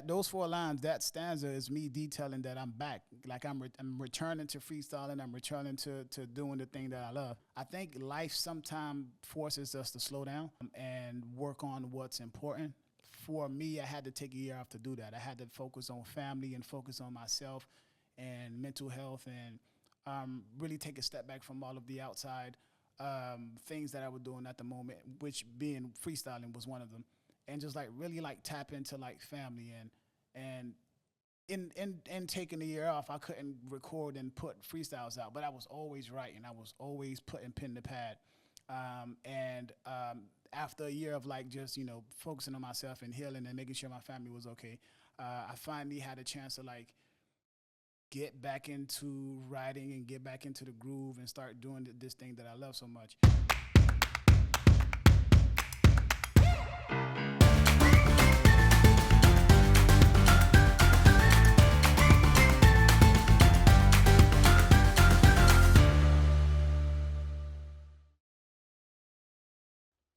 those 4 lines, that stanza is me detailing that I'm back. Like I'm returning to freestyling. I'm returning to doing the thing that I love. I think life sometimes forces us to slow down and work on what's important. For me, I had to take a year off to do that. I had to focus on family and focus on myself and mental health and really take a step back from all of the outside things that I was doing at the moment, which being freestyling was one of them, and just like really like tap into like family and in taking the year off, I couldn't record and put freestyles out, but I was always writing. I was always putting pen to pad, and after a year of like just focusing on myself and healing and making sure my family was okay, I finally had a chance to like get back into writing and get back into the groove and start doing this thing that I love so much.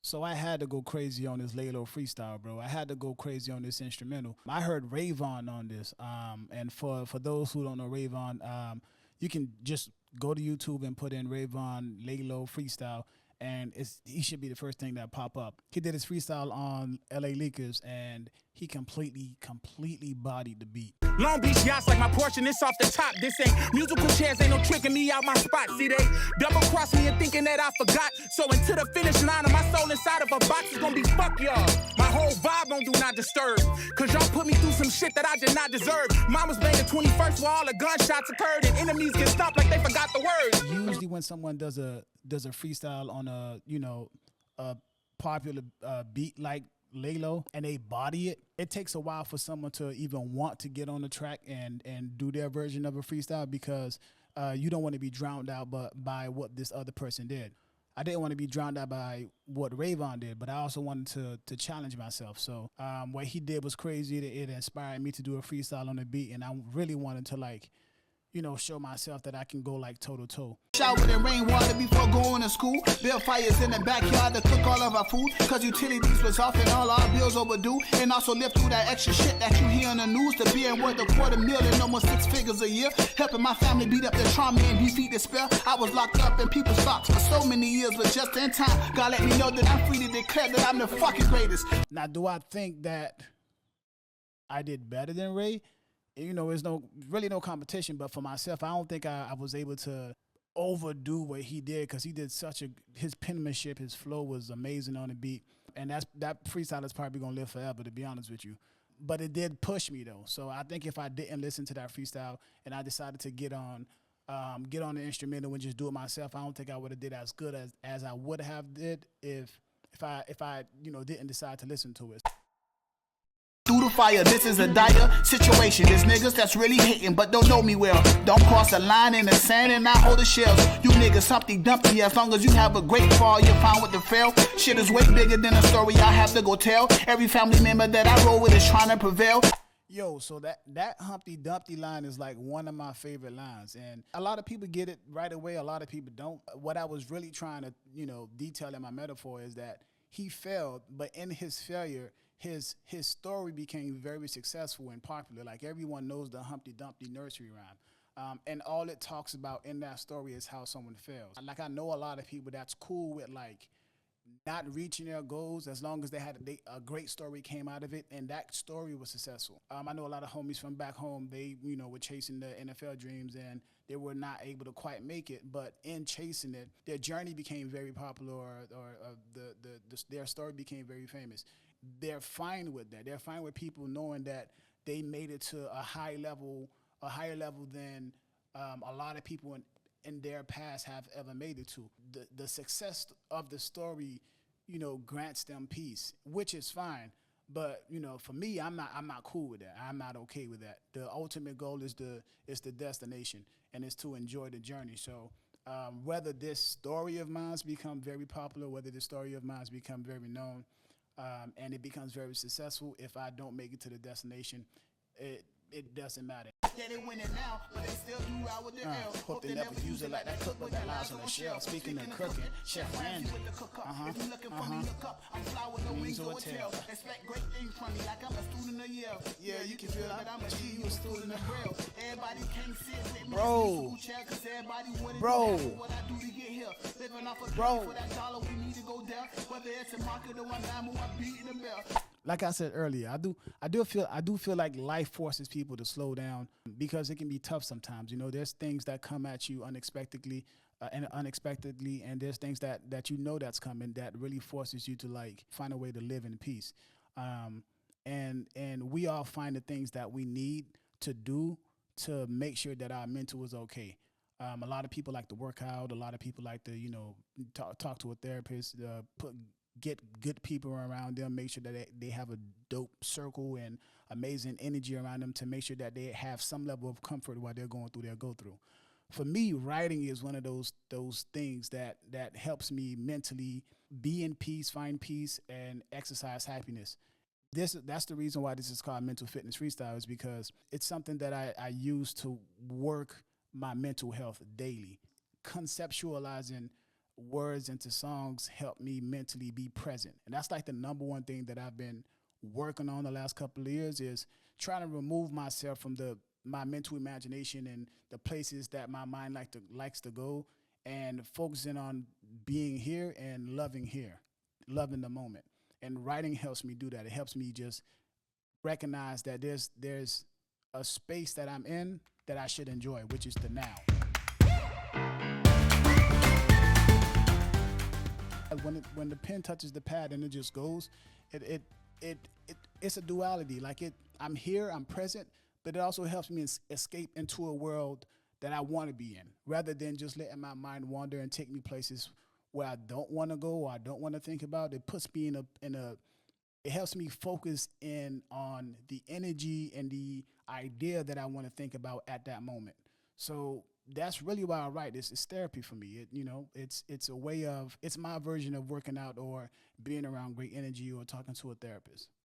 So I had to go crazy on this Laylo freestyle, bro. I had to go crazy on this instrumental. I heard Rayvon on this, and for those who don't know Rayvon, you can just go to YouTube and put in Rayvon Laylo freestyle, and he should be the first thing that pop up. He did his freestyle on LA Lakers, and he completely bodied the beat. Long Beach yachts like my portion, it's off the top. This ain't musical chairs, ain't no tricking me out my spot. See, they double cross me and thinking that I forgot. So into the finish line of my soul inside of a box is gonna be fuck y'all. My whole vibe on do not disturb. Cause y'all put me through some shit that I did not deserve. Mom was banging 21st while all the gunshots occurred and enemies get stopped like they forgot the words. Usually when someone does a freestyle on a popular beat like Laylo and they body it, it takes a while for someone to even want to get on the track and do their version of a freestyle because you don't want to be drowned out by what this other person did. I didn't want to be drowned out by what Rayvon did, but I also wanted to challenge myself. So what he did was crazy. It inspired me to do a freestyle on the beat, and I really wanted to show myself that I can go like toe to toe. Shower in rainwater before going to school. Build fires in the backyard to cook all of our food. Cause utilities was off and all our bills overdue. And also live through that extra shit that you hear on the news. To being worth $250,000, almost 6 figures a year. Helping my family beat up the trauma and defeat despair. I was locked up in people's thoughts for so many years, but just in time, God let me know that I'm free to declare that I'm the fucking greatest. Now, do I think that I did better than Ray? There's really no competition, but for myself, I don't think I was able to overdo what he did because he did his penmanship, his flow was amazing on the beat, and that freestyle is probably gonna live forever, to be honest with you. But it did push me though, so I think if I didn't listen to that freestyle and I decided to get on the instrumental and just do it myself, I don't think I would have did as good as I would have did if I didn't decide to listen to it. Through the fire, this is a dire situation. There's niggas that's really hating but don't know me well. Don't cross the line in the sand and I hold the shells. You niggas Humpty Dumpty, as long as you have a great fall, you're fine with the fail. Shit is way bigger than a story I have to go tell. Every family member that I roll with is trying to prevail. Yo, so that Humpty Dumpty line is like one of my favorite lines, and a lot of people get it right away, a lot of people don't. What I was really trying to detail in my metaphor is that he failed, but in his failure, his story became very successful and popular. Like everyone knows the Humpty Dumpty nursery rhyme. And all it talks about in that story is how someone fails. Like I know a lot of people that's cool with like not reaching their goals as long as they had a great story came out of it and that story was successful. I know a lot of homies from back home, they were chasing the NFL dreams and they were not able to quite make it, but in chasing it, their journey became very popular or their story became very famous. They're fine with that. They're fine with people knowing that they made it to a higher level than a lot of people in their past have ever made it to. The success of the story, grants them peace, which is fine. But for me, I'm not cool with that. I'm not okay with that. The ultimate goal is the destination, and it's to enjoy the journey. So whether this story of mine's become very popular, whether this story of mine's become very known, and it becomes very successful, if I don't make it to the destination, it doesn't matter. Yeah, they winning now, but they still do ride with the L. Hope they never use it like that cook with that lies on the shelf. Speaking of cooking, Chef Randy. If you looking for me, look up. I'm fly with no wings or a tail. Expect great things from me, like I'm a student of Yale. Yeah, you can feel that I'm a G, you a student of Braille. Everybody can't sit with me. Bro. Bro. What I do to get here. Living off a Bro. for that dollar, we need to go there. Whether it's a market or one dime or one beating the bell. Like I said earlier, I do feel like life forces people to slow down because it can be tough sometimes. You know, there's things that come at you unexpectedly, and there's things that that's coming that really forces you to like find a way to live in peace. And we all find the things that we need to do to make sure that our mental is okay. A lot of people like to work out. A lot of people like to, talk to a therapist, get good people around them, make sure that they have a dope circle and amazing energy around them to make sure that they have some level of comfort while they're going through their go-through. For me, writing is one of those things that helps me mentally be in peace, find peace, and exercise happiness. That's the reason why this is called Mental Fitness Freestyle, is because it's something that I use to work my mental health daily. Conceptualizing words into songs help me mentally be present. And that's like the number one thing that I've been working on the last couple of years, is trying to remove myself from my mental imagination and the places that my mind likes to go, and focusing on being here and loving the moment. And writing helps me do that. It helps me just recognize that there's a space that I'm in that I should enjoy, which is the now. When the pen touches the pad and it just goes, it's a duality. Like I'm here, I'm present, but it also helps me escape into a world that I want to be in, rather than just letting my mind wander and take me places where I don't want to go or I don't want to think about. It puts me it helps me focus in on the energy and the idea that I want to think about at that moment. So that's really why I write. It's therapy for me. It's a way of, it's my version of working out or being around great energy or talking to a therapist.